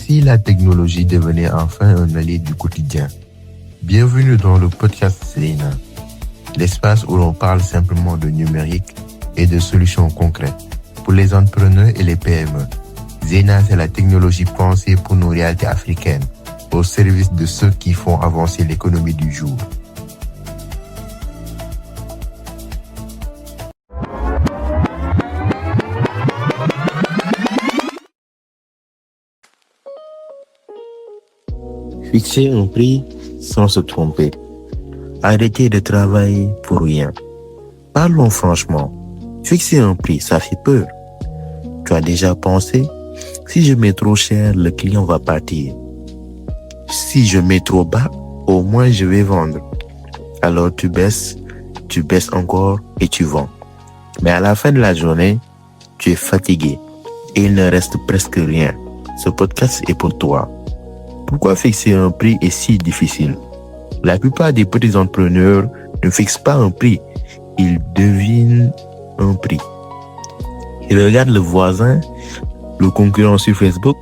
si la technologie devenait enfin un allié du quotidien? Bienvenue dans le podcast Zeyna, l'espace où l'on parle simplement de numérique et de solutions concrètes pour les entrepreneurs et les PME. Zeyna, c'est la technologie pensée pour nos réalités africaines, au service de ceux qui font avancer l'économie du jour. Fixer un prix sans se tromper. Arrêter de travailler pour rien. Parlons franchement. Fixer un prix, ça fait peur. Tu as déjà pensé? Si je mets trop cher, le client va partir. Si je mets trop bas, au moins je vais vendre. Alors tu baisses encore et tu vends. Mais à la fin de la journée, tu es fatigué et il ne reste presque rien. Ce podcast est pour toi. Pourquoi fixer un prix est si difficile? La plupart des petits entrepreneurs ne fixent pas un prix, ils devinent un prix. Ils regardent le voisin, le concurrent sur Facebook,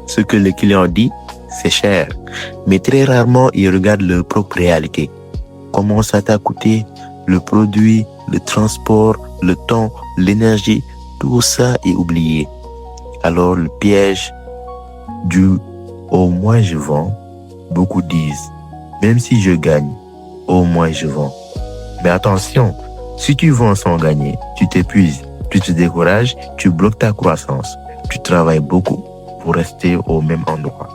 ce que le client dit, c'est cher. Mais très rarement, ils regardent leur propre réalité. Comment ça t'a coûté? Le produit, le transport, le temps, l'énergie, tout ça est oublié. Alors le piège du au moins je vends, beaucoup disent, même si je gagne, au moins je vends. Mais attention, si tu vends sans gagner, tu t'épuises, tu te décourages, tu bloques ta croissance, tu travailles beaucoup pour rester au même endroit.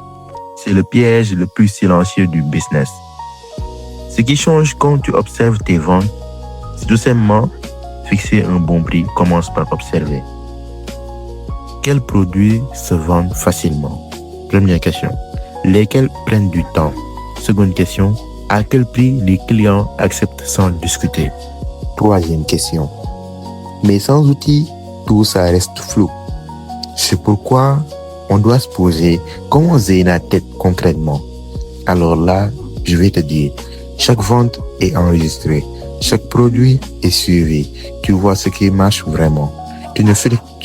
C'est le piège le plus silencieux du business. Ce qui change quand tu observes tes ventes, c'est tout simplement fixer un bon prix. Commence par observer. Quels produits se vendent facilement? Première question. Lesquels prennent du temps? Seconde question. À quel prix les clients acceptent sans discuter? Troisième question. Mais sans outils, tout ça reste flou. C'est pourquoi on doit se poser comment Zeyna t'aide concrètement. Alors là, je vais te dire, chaque vente est enregistrée, chaque produit est suivi. Tu vois ce qui marche vraiment. Tu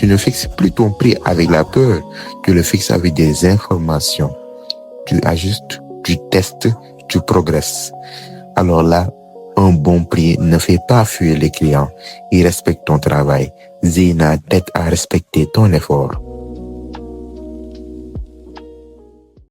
ne fixes plus ton prix avec la peur, tu le fixes avec des informations. Tu ajustes, tu testes, tu progresses. Alors là, un bon prix ne fait pas fuir les clients. Il respecte ton travail. Zeyna t'aide à respecter ton effort.